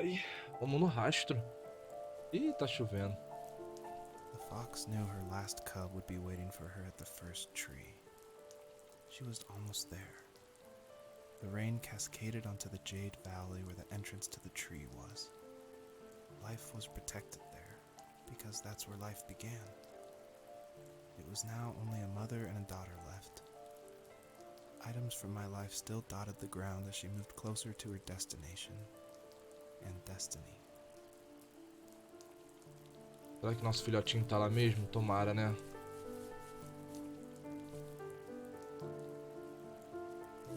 Ai, vamos no rastro. Ih, tá chovendo. The fox knew her last cub would be waiting for her at the first tree. She was almost there. The rain cascaded onto the jade valley where the entrance to the tree was. Life was protected there, because that's where life began. It was now only a mother and a daughter left. Items from my life still dotted the ground as she moved closer to her destination and destiny. Será que nosso filhotinho tá lá mesmo? Tomara, né?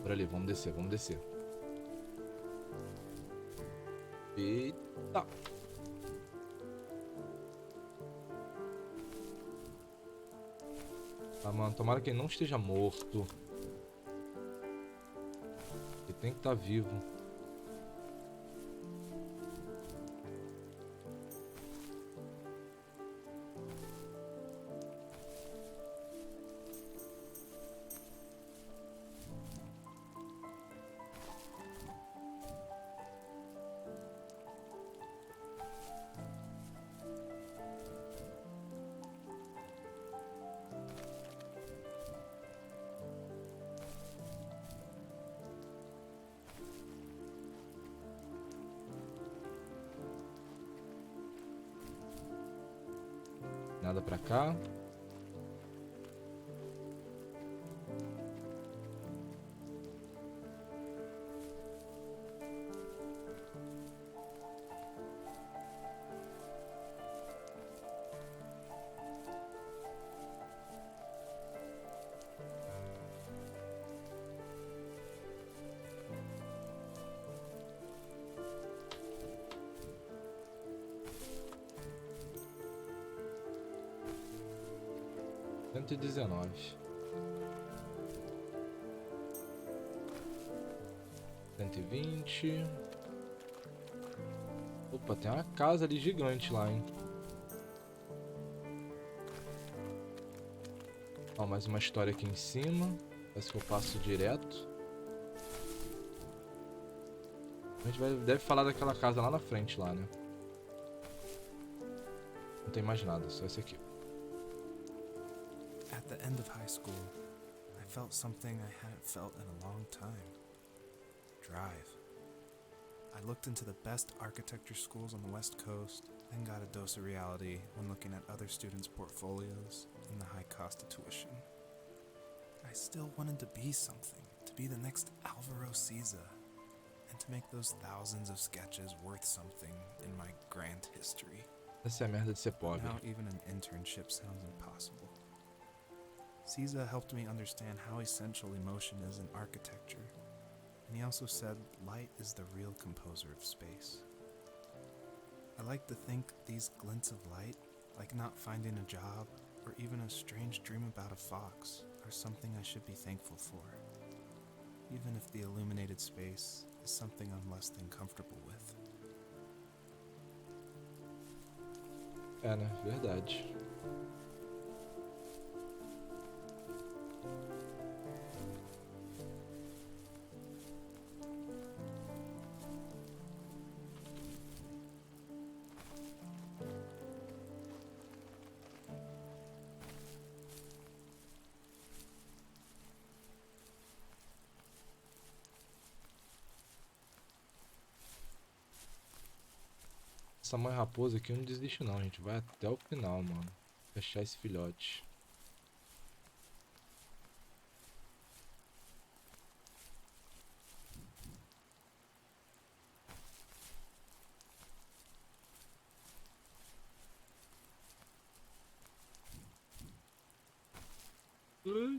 Por ali, vamos descer, vamos descer. Eita! Tá, mano, tomara que ele não esteja morto. Ele tem que estar vivo. Nada pra cá. Cento e 120. Opa, tem uma casa ali gigante lá, hein? Ó, mais uma história aqui em cima. Parece que eu passo direto. A gente deve falar daquela casa lá na frente, lá, né? Não tem mais nada, só esse aqui. At the end of high school, I felt something I hadn't felt in a long time. Drive. I looked into the best architecture schools on the West Coast, then got a dose of reality when looking at other students' portfolios and the high cost of tuition. I still wanted to be something, to be the next Alvaro Siza, and to make those thousands of sketches worth something in my grand history. Essa é a merda de ser pobre. Now even an internship sounds impossible. Siza helped me understand how essential emotion is in architecture, and he also said light is the real composer of space. I like to think these glints of light, like not finding a job or even a strange dream about a fox, are something I should be thankful for, even if the illuminated space is something I'm less than comfortable with. É, né? Verdade. Essa mãe raposa aqui não desiste não, a gente vai até o final, mano. Fechar esse filhote.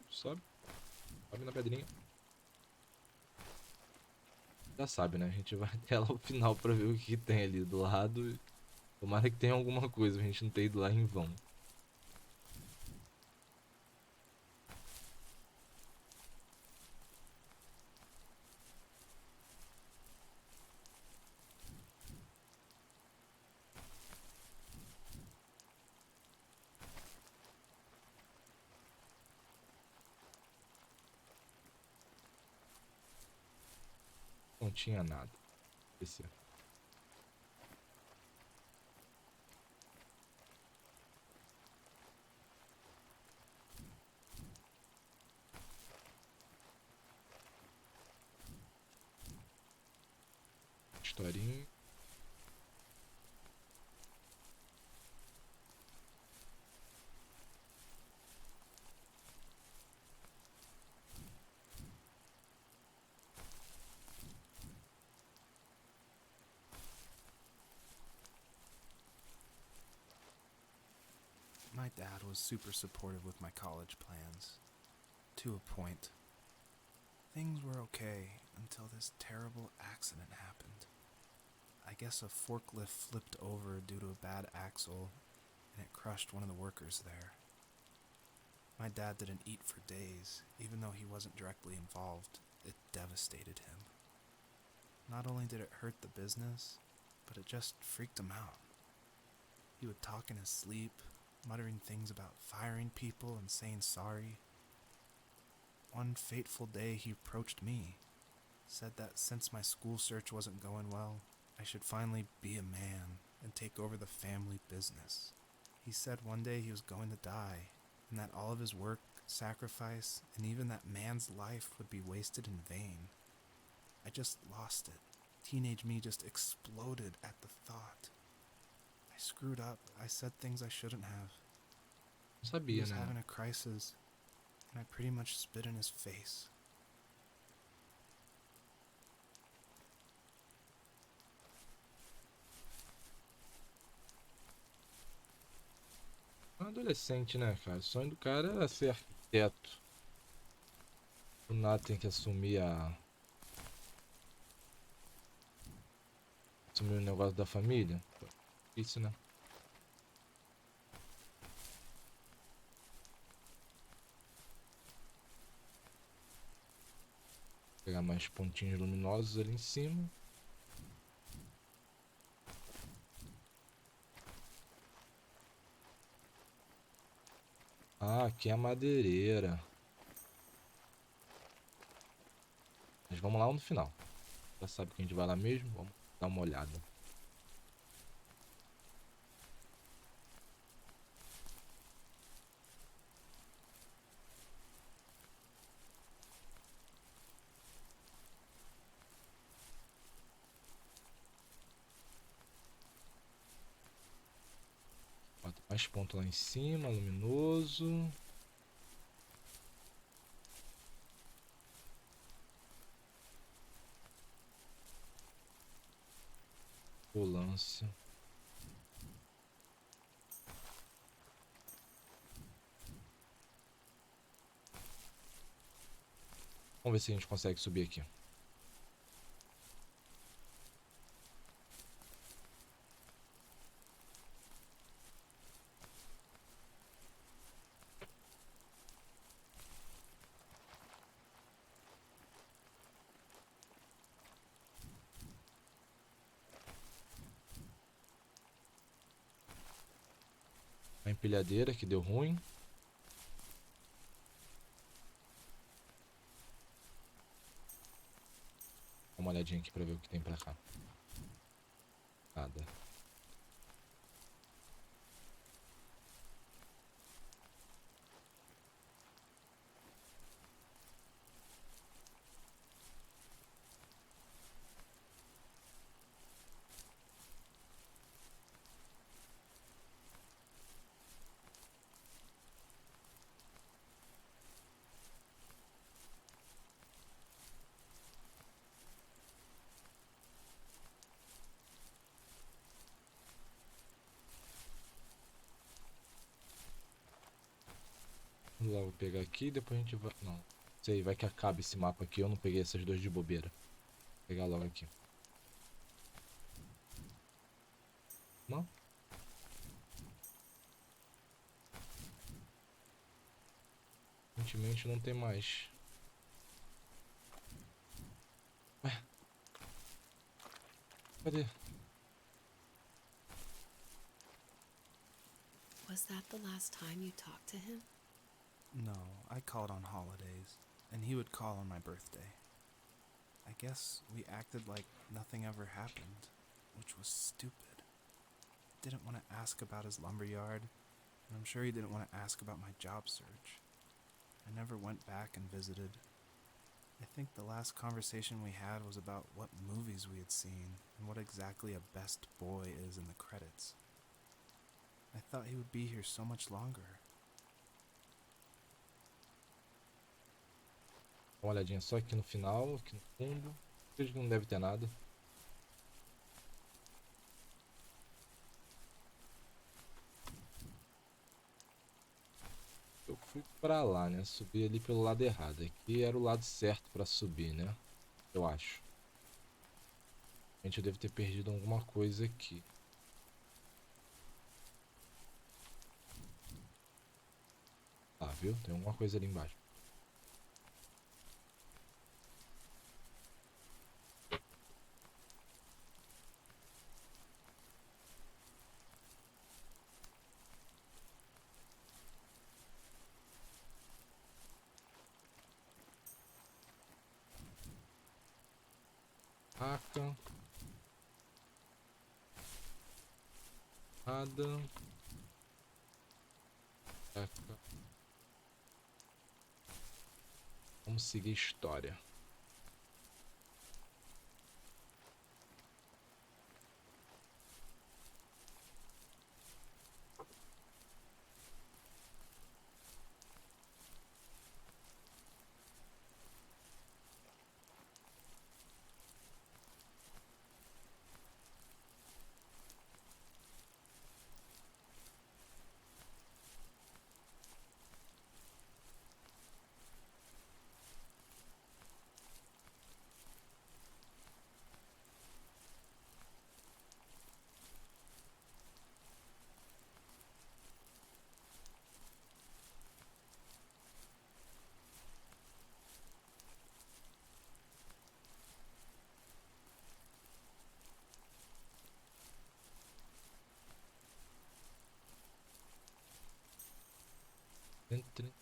Sobe. Sobe na pedrinha. Já sabe, né? A gente vai até lá o final pra ver o que tem ali do lado. Tomara que tenha alguma coisa, a gente não ter ido lá em vão. Não tinha nada. Esse. historinha. My dad was super supportive with my college plans. To a point. Things were okay until this terrible accident happened. I guess a forklift flipped over due to a bad axle, and it crushed one of the workers there. My dad didn't eat for days, even though he wasn't directly involved. It devastated him. Not only did it hurt the business, but it just freaked him out. He would talk in his sleep, muttering things about firing people and saying sorry. One fateful day he approached me, said that since my school search wasn't going well, I should finally be a man and take over the family business. He said one day he was going to die, and that all of his work, sacrifice, and even that man's life would be wasted in vain. I just lost it. Teenage me just exploded at the thought. I screwed up. I said things I shouldn't have. Não He sabia, was né? having a crisis, and I pretty much spit in his face. Um adolescente, né, cara? O sonho do cara era ser arquiteto. Do nada tem que assumir assumir o negócio da família. Isso, né? Pegar mais pontinhos luminosos ali em cima. Ah, aqui é a madeireira. Mas vamos lá no final. Já sabe que a gente vai lá mesmo? Vamos dar uma olhada. Bota mais ponto lá em cima, luminoso. Volância. Vamos ver se a gente consegue subir aqui. A empilhadeira que deu ruim. Dá uma olhadinha aqui pra ver o que tem pra cá. Nada. Vamos lá, vou pegar aqui, depois a gente vai... Não, sei, vai que acaba esse mapa aqui. Eu não peguei essas duas de bobeira. Vou pegar logo aqui. Não? Aparentemente não tem mais. Ué? Cadê? Was that the last time you talked to him? No, I called on holidays, and he would call on my birthday. I guess we acted like nothing ever happened, which was stupid. Didn't want to ask about his lumberyard, and I'm sure he didn't want to ask about my job search. I never went back and visited. I think the last conversation we had was about what movies we had seen and what exactly a best boy is in the credits. I thought he would be here so much longer. Dá uma olhadinha só aqui no final, aqui no fundo. Acredito que não deve ter nada. Eu fui pra lá, né? Subi ali pelo lado errado. Aqui era o lado certo pra subir, né? Eu acho. Realmente eu devo ter perdido alguma coisa aqui. Tá, viu? Tem alguma coisa ali embaixo. Faca. Nada. Faca. Vamos seguir a história. Entre.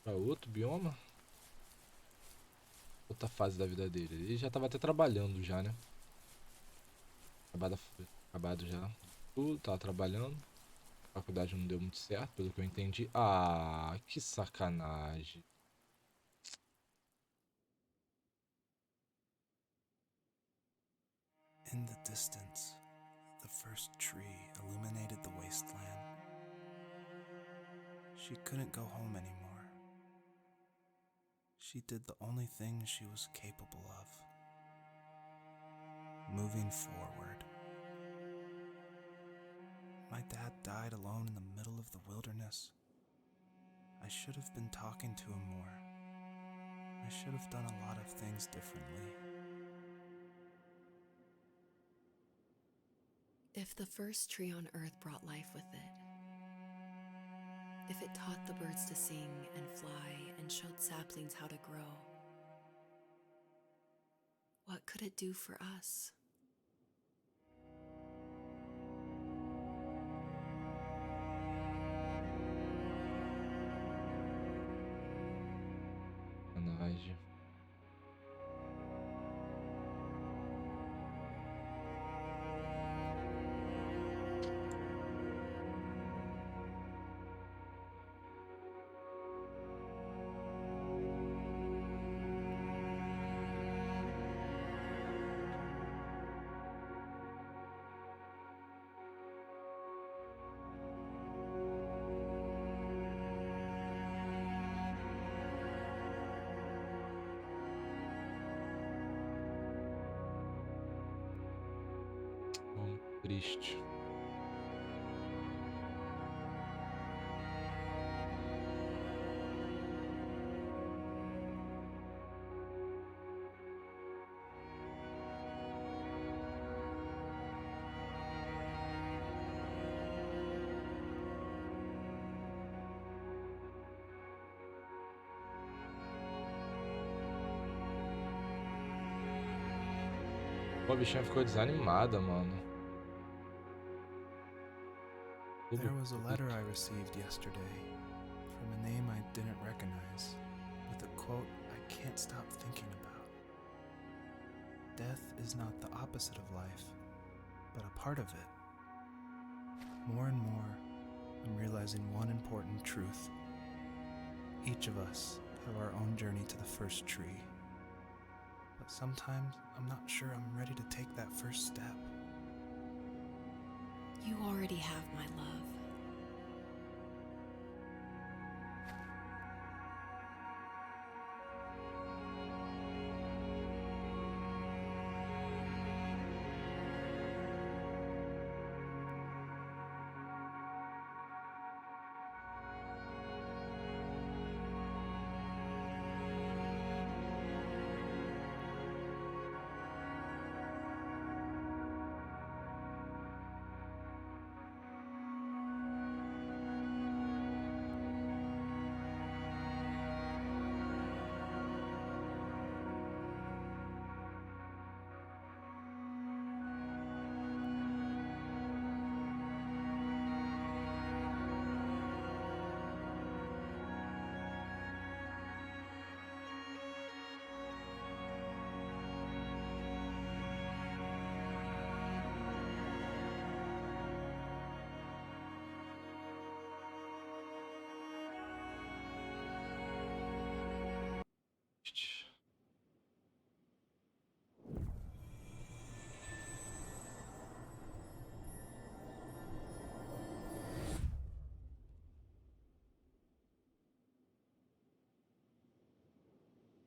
Pra outro bioma? Outra fase da vida dele. Ele já tava até trabalhando já, né? Acabado já. Tudo, tava trabalhando. A faculdade não deu muito certo, pelo que eu entendi. Ah, que sacanagem. In the distance, the first tree illuminated the wasteland. She couldn't go home anymore. She did the only thing she was capable of. Moving forward. My dad died alone in the middle of the wilderness. I should have been talking to him more. I should have done a lot of things differently. If the first tree on Earth brought life with it, if it taught the birds to sing and fly and showed saplings how to grow, what could it do for us? Sacanagem. Triste. Pô, a bichinha ficou desanimada, mano. There was a letter I received yesterday from a name I didn't recognize, with a quote I can't stop thinking about. death is not the opposite of life, but a part of it. More and more, I'm realizing one important truth. Each of us have our own journey to the first tree. But sometimes I'm not sure I'm ready to take that first step. You already have my love.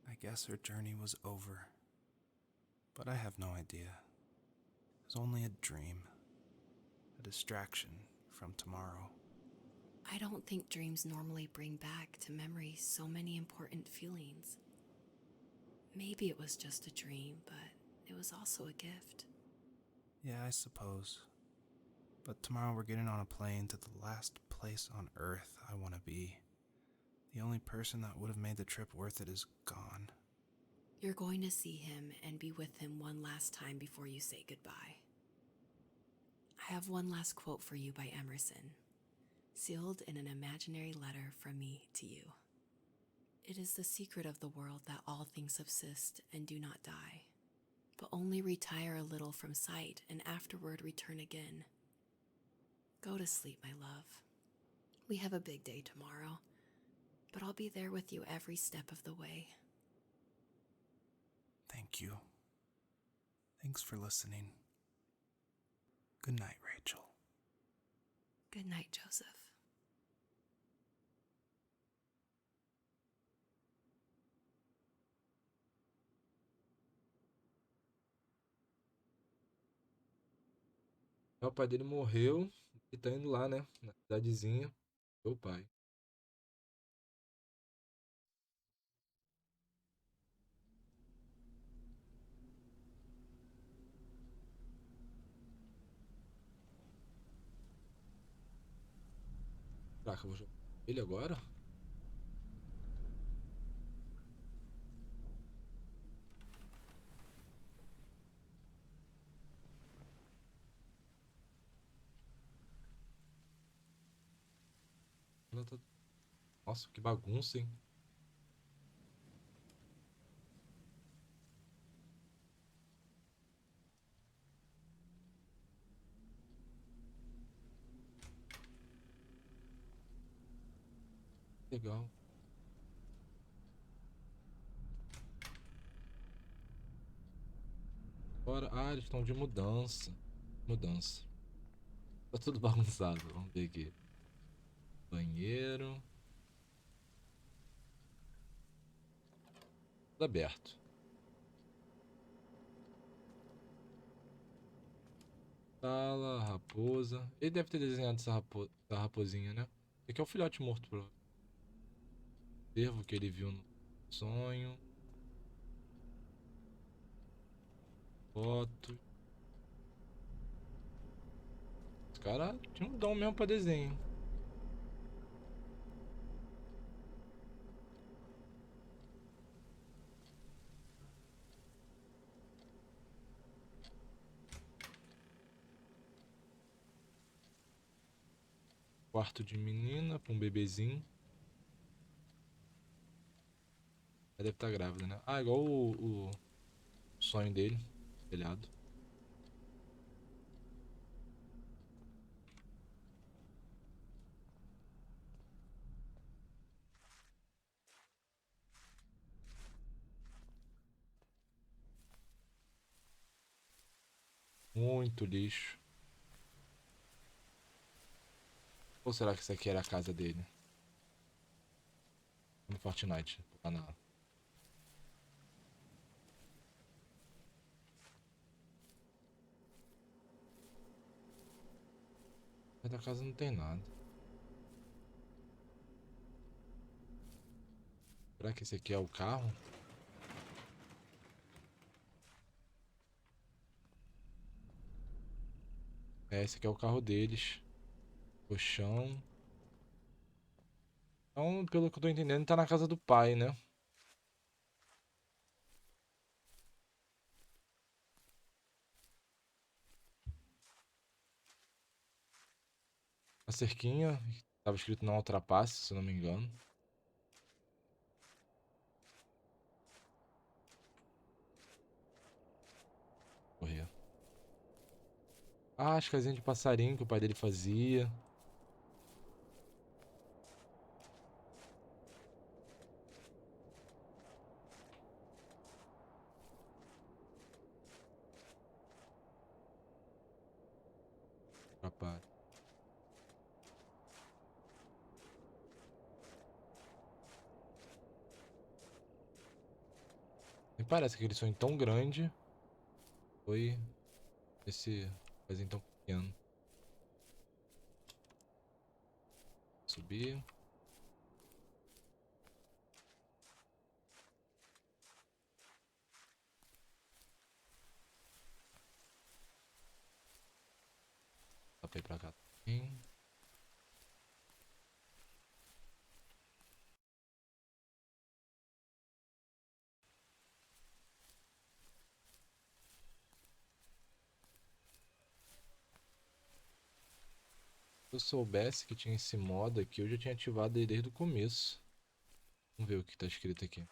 I guess her journey was over. But I have no idea. It was only a dream, a distraction from tomorrow. I don't think dreams normally bring back to memory so many important feelings. Maybe it was just a dream, but it was also a gift. Yeah, I suppose. But tomorrow we're getting on a plane to the last place on Earth I want to be. The only person that would have made the trip worth it is gone. You're going to see him and be with him one last time before you say goodbye. I have one last quote for you by Emerson, sealed in an imaginary letter from me to you. It is the secret of the world that all things subsist and do not die, but only retire a little from sight and afterward return again. Go to sleep, my love. We have a big day tomorrow, but I'll be there with you every step of the way. Thank you. Thanks for listening. Good night, Rachel. Good night, Joseph. O pai dele morreu e tá indo lá, né? Na cidadezinha. Meu pai. Será que eu vou jogar ele agora? Ela tá- Nossa, que bagunça, hein? Legal. Agora, eles estão de mudança. Mudança. Tá tudo bagunçado. Vamos ver aqui. Banheiro. Tudo aberto. Sala, raposa. Ele deve ter desenhado essa raposinha, né? Esse aqui é o filhote morto pro cervo que ele viu no sonho. Fotos. Os caras tinham um dom mesmo pra desenho. Quarto de menina pra um bebezinho. Ela deve estar grávida, né? Igual o sonho dele. telhado. Muito lixo. Ou será que isso aqui era a casa dele? No Fortnite. Lá na... Mas da casa não tem nada. Será que esse aqui é o carro? É, esse aqui é o carro deles. Colchão. Então, pelo que eu tô entendendo, tá na casa do pai, né? A cerquinha, tava escrito não ultrapasse, se eu não me engano. Correr. Ah, as casinhas de passarinho que o pai dele fazia. Rapaz. Me parece que aquele sonho tão grande foi esse casinho tão pequeno. Subir. Dá pra ir pra cá também. Se eu soubesse que tinha esse modo aqui, eu já tinha ativado ele desde o começo. Vamos ver o que tá escrito aqui.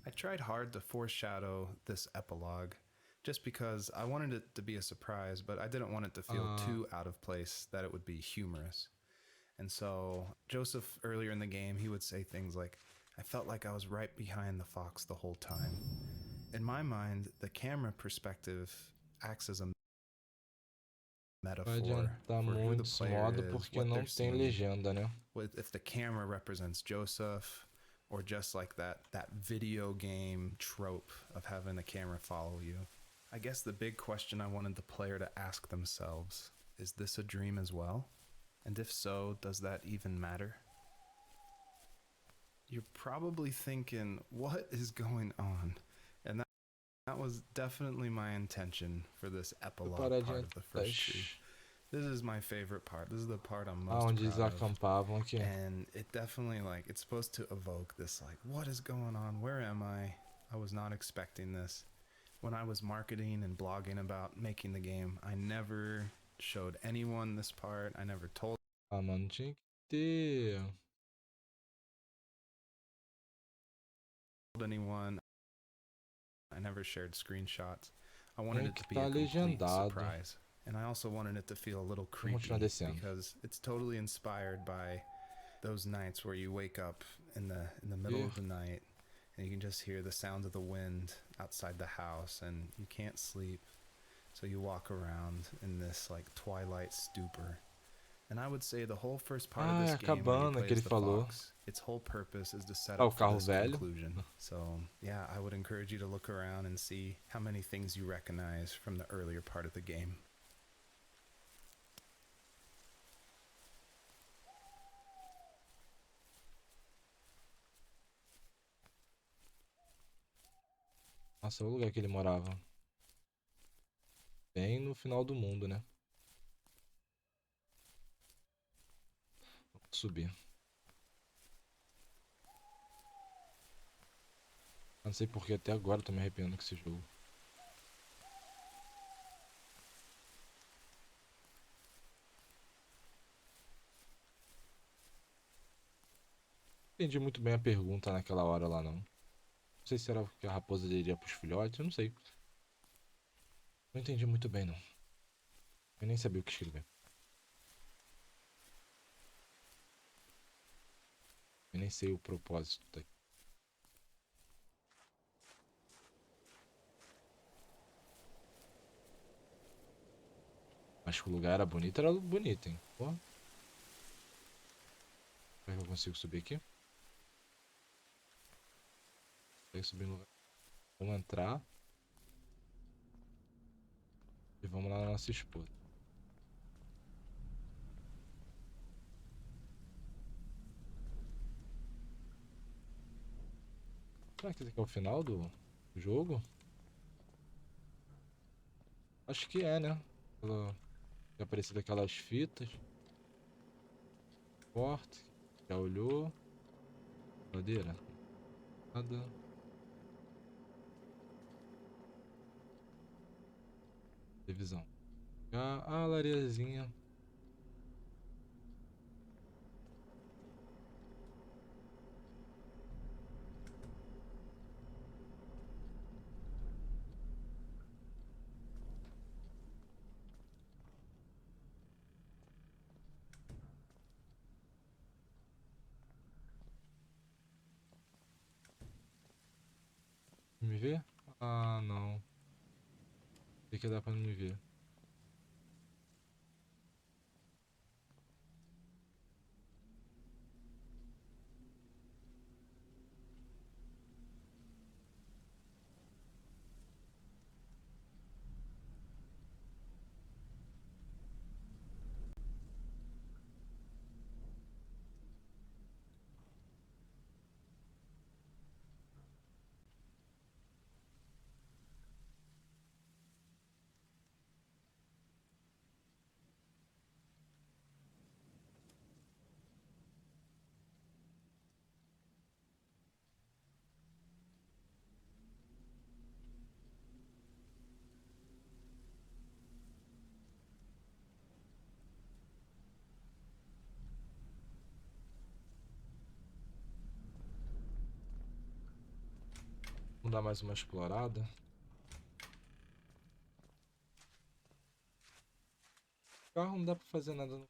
I tried hard to foreshadow this epilogue just because I wanted it to be a surprise, but I didn't want it to feel too out of place that it would be humorous. And so, Joseph, earlier in the game, he would say things like, I felt like I was right behind the fox the whole time. In my mind, the camera perspective acts as a Vai metaphor adiantar for who the muito esse player modo is, porque what não they're tem seeing. legenda, né? If the camera represents Joseph, or just like that video game trope of having the camera follow you. I guess the big question I wanted the player to ask themselves, is this a dream as well? And if so, does that even matter? You're probably thinking, what is going on? And that was definitely my intention for this epilogue part of the first tree. This is my favorite part. This is the part I'm most Onde eles proud of. acampavam aqui. And it definitely, like, it's supposed to evoke this, like, what is going on? Where am I? I was not expecting this. When I was marketing and blogging about making the game, I never showed anyone this part. I never told Ah, mano, tinha que ter. anyone. I never shared screenshots. I wanted Tem it que to be a estar complete legendado. surprise. And I also wanted it to feel a little Vamos creepy continuar descendo. because it's totally inspired by those nights where you wake up in the middle of the night and you can just hear the sound of the wind outside the house and you can't sleep. So you walk around in this like twilight stupor. And I would say the whole first part of Ah, this é a game where you cabana play que as ele the falou. fox, its whole purpose is to set Ah, o up for carro this velho. conclusion. So yeah, I would encourage you to look around and see how many things you recognize from the earlier part of the game. Nossa, é o lugar que ele morava. Bem no final do mundo, né? Vamos subir. Não sei porque até agora eu tô me arrependendo com esse jogo. Entendi muito bem a pergunta naquela hora lá, não. Não sei se era o que a raposa diria pros filhotes, eu não sei. Não entendi muito bem, não. Eu nem sabia o que escrever. Eu nem sei o propósito daqui. Acho que o lugar era bonito, hein? Porra. Será que eu consigo subir aqui? Consegue subir no lugar. Vamos entrar. E vamos lá na nossa esposa. Será que esse aqui é o final do jogo? Acho que é, né? Pela... Já aparecido aquelas fitas. Porta. Já olhou. Geladeira. Nada. Televisão. Já a lareiazinha. Me ver? Ah, não. Tem que dar pra não me ver. Vamos dar mais uma explorada. O carro não dá pra fazer nada.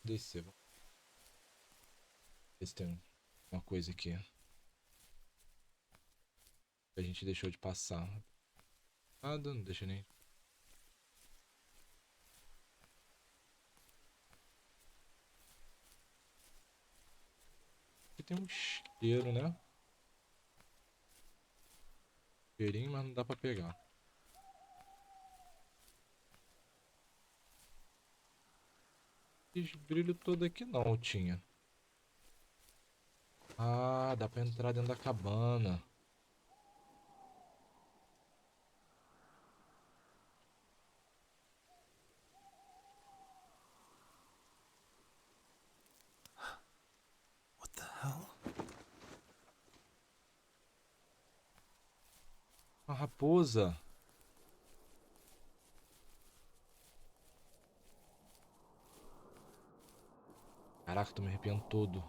Descer. Vamos ver se tem uma coisa aqui. Que a gente deixou de passar. Nada, não deixa nem. Aqui tem um isqueiro, né? Cheirinho, mas não dá pra pegar. Esse brilho todo aqui não tinha. Ah, dá pra entrar dentro da cabana. What the hell? Uma raposa. Caraca, tô me arrepiando todo.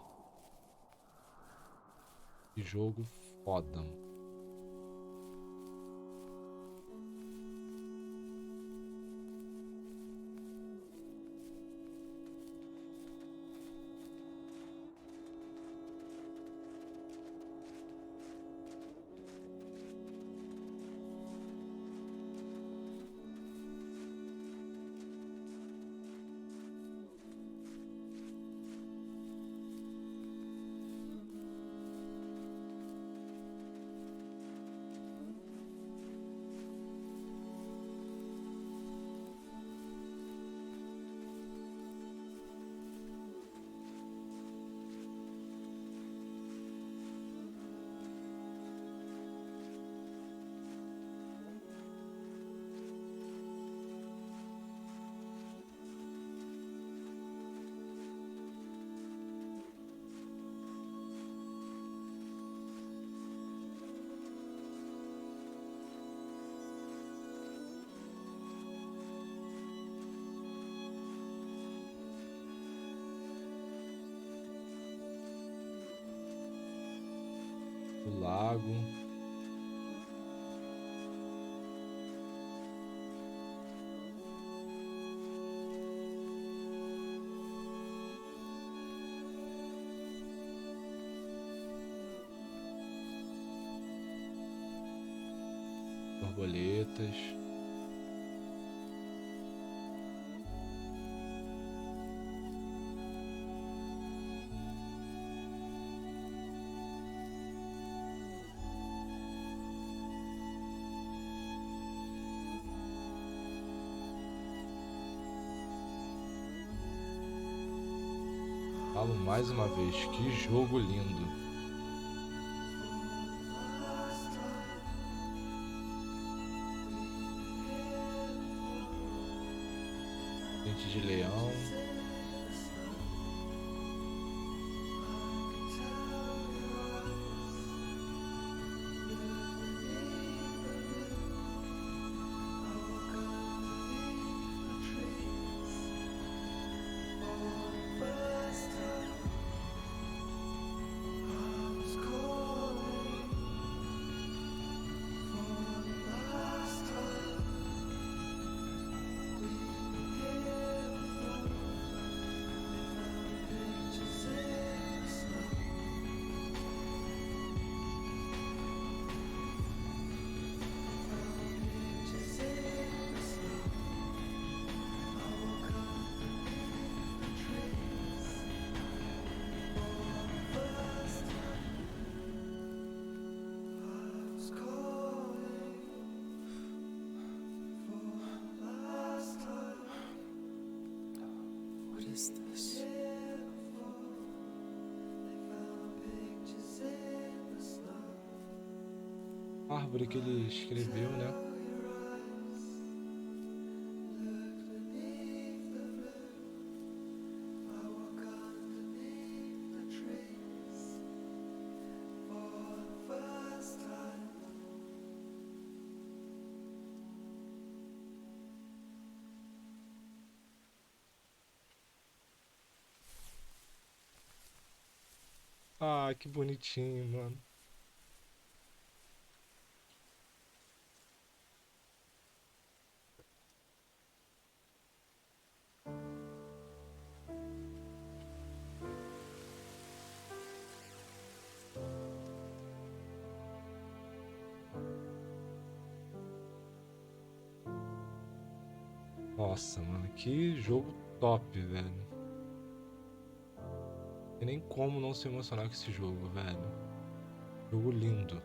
Que jogo foda, mano. O lago. Borboletas. Falo mais uma vez, que jogo lindo. Dente de leão. What is this? A árvore que ele escreveu, né? Ah, que bonitinho, mano. Nossa, mano, que jogo top, velho. Não tem nem como não se emocionar com esse jogo, velho. Jogo lindo.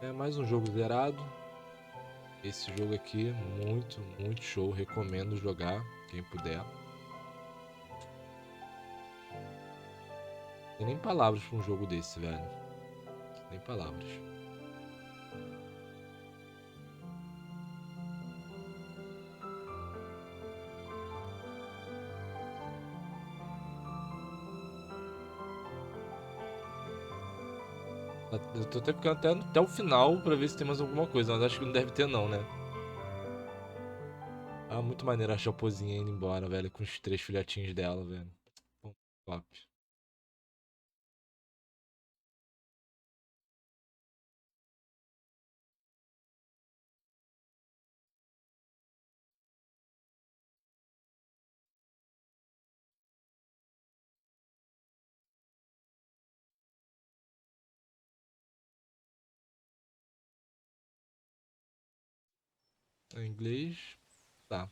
É mais um jogo zerado. Esse jogo aqui é muito, muito show. Recomendo jogar, quem puder. Tem nem palavras pra um jogo desse, velho. Nem palavras. Eu tô até ficando até o final pra ver se tem mais alguma coisa, mas acho que não deve ter não, né? Ah, muito maneiro a Chopozinha indo embora, velho, com os 3 filhotinhos dela, velho. Pô, top. Em inglês, tá.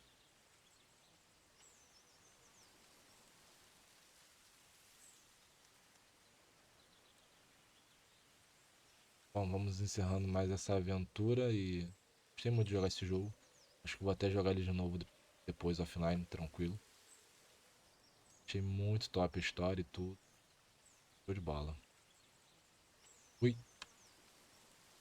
Bom, vamos encerrando mais essa aventura e gostei muito de jogar esse jogo. Acho que vou até jogar ele de novo depois offline, tranquilo. Achei muito top a história e tudo. Show de bola.